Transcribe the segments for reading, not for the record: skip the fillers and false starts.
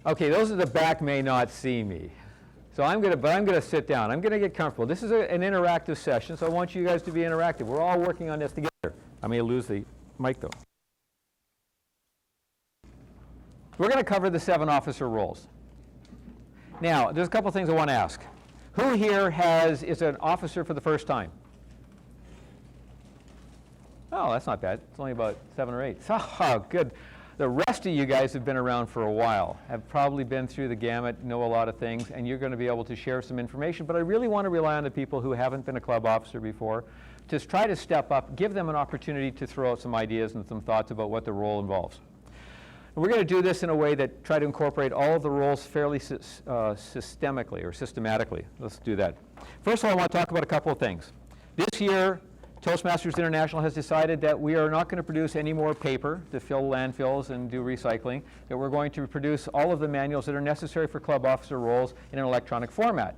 Okay, those at the back may not see me. So I'm gonna sit down. I'm gonna get comfortable. This is an interactive session, so I want you guys to be interactive. We're all working on this together. I may lose the mic though. We're gonna cover the 7 officer roles. Now, there's a couple things I want to ask. Who here is an officer for the first time? Oh, that's not bad. It's only about 7 or 8. Oh, good. The rest of you guys have been around for a while, have probably been through the gamut, know a lot of things, and you're going to be able to share some information. But I really want to rely on the people who haven't been a club officer before to try to step up, give them an opportunity to throw out some ideas and some thoughts about what the role involves. And we're going to do this in a way that try to incorporate all of the roles fairly systemically or systematically. Let's do that. First of all, I want to talk about a couple of things. This year, Toastmasters International has decided that we are not going to produce any more paper to fill landfills and do recycling, that we're going to produce all of the manuals that are necessary for club officer roles in an electronic format.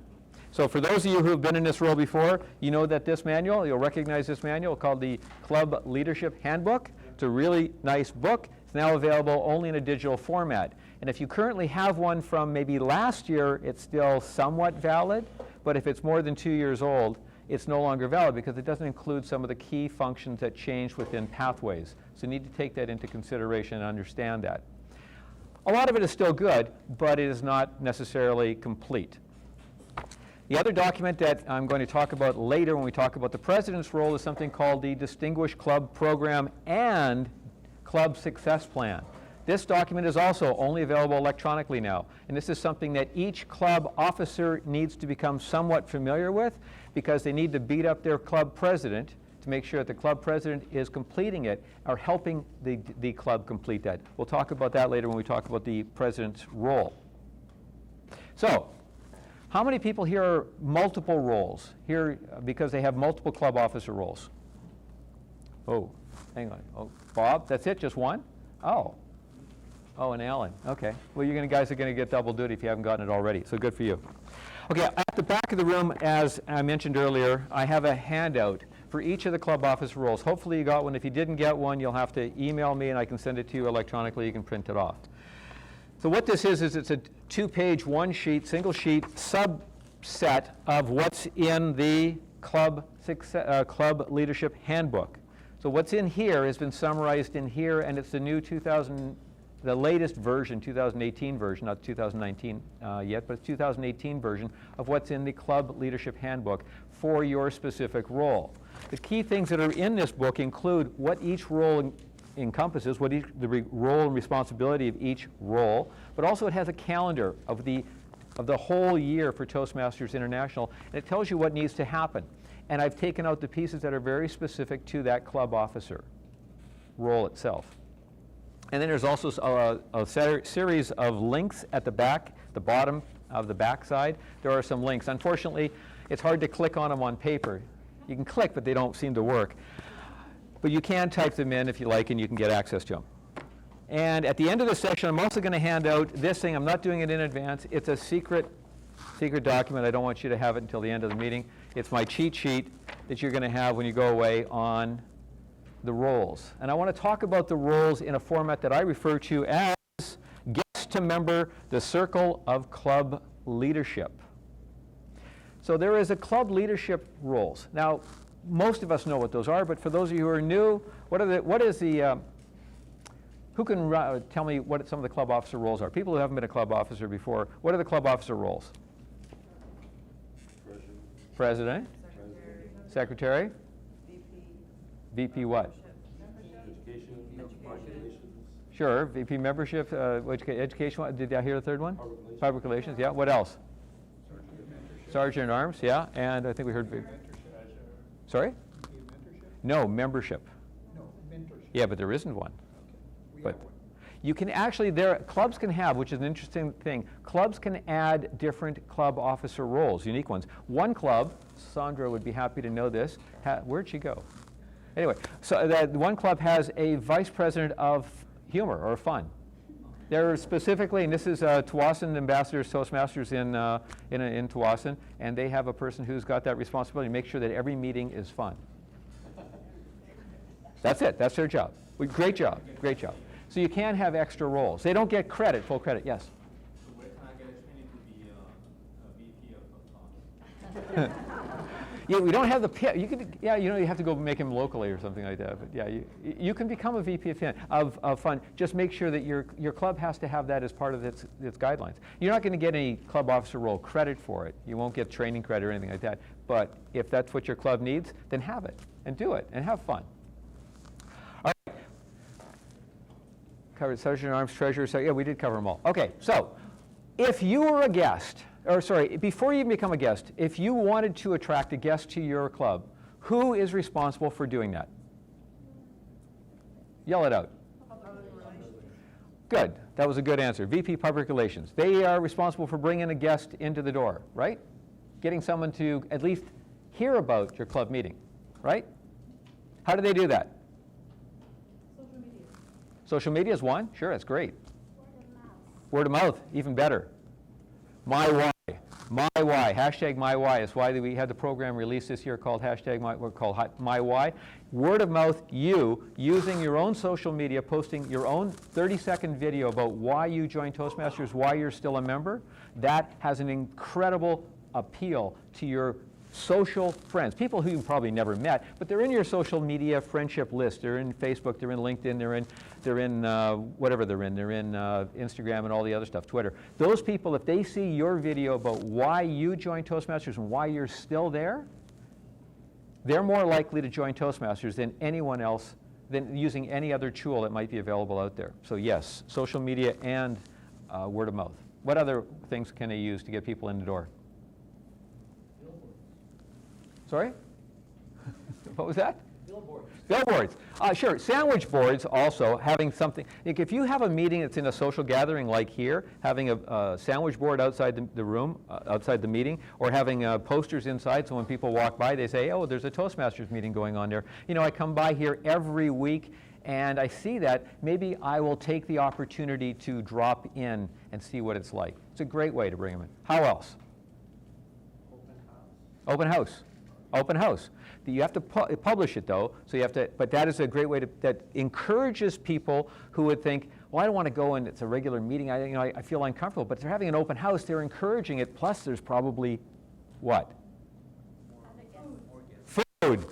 So for those of you who have been in this role before, you know that this manual, you'll recognize this manual called the Club Leadership Handbook. It's a really nice book. It's now available only in a digital format. And if you currently have one from maybe last year, it's still somewhat valid. But if it's more than 2 years old, it's no longer valid because it doesn't include some of the key functions that change within pathways. So you need to take that into consideration and understand that. A lot of it is still good, but it is not necessarily complete. The other document that I'm going to talk about later when we talk about the president's role is something called the Distinguished Club Program and Club Success Plan. This document is also only available electronically now, and this is something that each club officer needs to become somewhat familiar with because they need to beat up their club president to make sure that the club president is completing it or helping the club complete that. We'll talk about that later when we talk about the president's role. So, how many people here are multiple roles here because they have multiple club officer roles? Oh, hang on. Oh, Bob, that's it, just one? Oh, and Alan. Okay. Well, guys are going to get double duty if you haven't gotten it already, so good for you. Okay, at the back of the room, as I mentioned earlier, I have a handout for each of the club officer roles. Hopefully you got one. If you didn't get one, you'll have to email me and I can send it to you electronically. You can print it off. So what this is it's a 2-page, 1-sheet, single sheet subset of what's in the Club Leadership Handbook. So what's in here has been summarized in here, and it's the new the latest version, 2018 version, not 2019 yet, but it's 2018 version of what's in the Club Leadership Handbook for your specific role. The key things that are in this book include what each role encompasses, what the role and responsibility of each role, but also it has a calendar of the whole year for Toastmasters International, and it tells you what needs to happen. And I've taken out the pieces that are very specific to that club officer role itself. And then there's also a series of links at the back, the bottom of the back side. There are some links. Unfortunately, it's hard to click on them on paper. You can click, but they don't seem to work. But you can type them in if you like, and you can get access to them. And at the end of the session, I'm also going to hand out this thing. I'm not doing it in advance. It's a secret document. I don't want you to have it until the end of the meeting. It's my cheat sheet that you're going to have when you go away on the roles. And I want to talk about the roles in a format that I refer to as guest to member, the circle of club leadership. So there is a club leadership roles. Now, most of us know what those are, but for those of you who are new, who can tell me what some of the club officer roles are? People who haven't been a club officer before, what are the club officer roles? President? Secretary? VP what? Education. Sure, VP membership, education, did I hear the third one? Public relations, yeah. What else? Sergeant at Arms, yeah. And I think we heard, sorry? No, membership. No, mentorship. Yeah, but there isn't one. We But have one. you can actually, clubs can have, which is an interesting thing, clubs can add different club officer roles, unique ones. One club, Sandra would be happy to know this, where'd she go? Anyway, so that one club has a vice president of humor or fun. They're specifically, and this is Tawasin Ambassadors Toastmasters in Tawasin, and they have a person who's got that responsibility to make sure that every meeting is fun. That's it, that's their job. Great job, great job. So you can have extra roles. They don't get credit, full credit, yes? Yeah, we don't have the pit. You could, yeah, you know, you have to go make him locally or something like that. But yeah, you can become a VP of fun. Just make sure that your club has to have that as part of its guidelines. You're not going to get any club officer role credit for it. You won't get training credit or anything like that. But if that's what your club needs, then have it and do it and have fun. All right. Covered Sergeant at Arms, Treasurer. So yeah, we did cover them all. Okay, so if you were a guest, or sorry, before you become a guest, if you wanted to attract a guest to your club, who is responsible for doing that? Yell it out. Good. That was a good answer. VP Public Relations. They are responsible for bringing a guest into the door, right? Getting someone to at least hear about your club meeting, right? How do they do that? Social media. Social media is one? Sure, that's great. Word of mouth, even better. My why. My why. Hashtag my why is why we had the program released this year called hashtag my why. Word of mouth, you using your own social media, posting your own 30-second video about why you joined Toastmasters, why you're still a member. That has an incredible appeal to your social friends, people who you probably never met, but they're in your social media friendship list. They're in Facebook, they're in LinkedIn, they're in whatever they're in Instagram and all the other stuff, Twitter. Those people, if they see your video about why you joined Toastmasters and why you're still there, they're more likely to join Toastmasters than anyone else, than using any other tool that might be available out there. So yes, social media and word of mouth. What other things can they use to get people in the door? Sorry? What was that? Billboards. Billboards. Sure. Sandwich boards also, having something. Like if you have a meeting that's in a social gathering like here, having a sandwich board outside the room, outside the meeting, or having posters inside so when people walk by they say, oh, there's a Toastmasters meeting going on there. You know, I come by here every week and I see that. Maybe I will take the opportunity to drop in and see what it's like. It's a great way to bring them in. How else? Open house. Open house. You have to publish it though, so you have to, but that is a great way that encourages people who would think, well, I don't want to go and it's a regular meeting, I feel uncomfortable, but if they're having an open house, they're encouraging it, plus there's probably what? Food.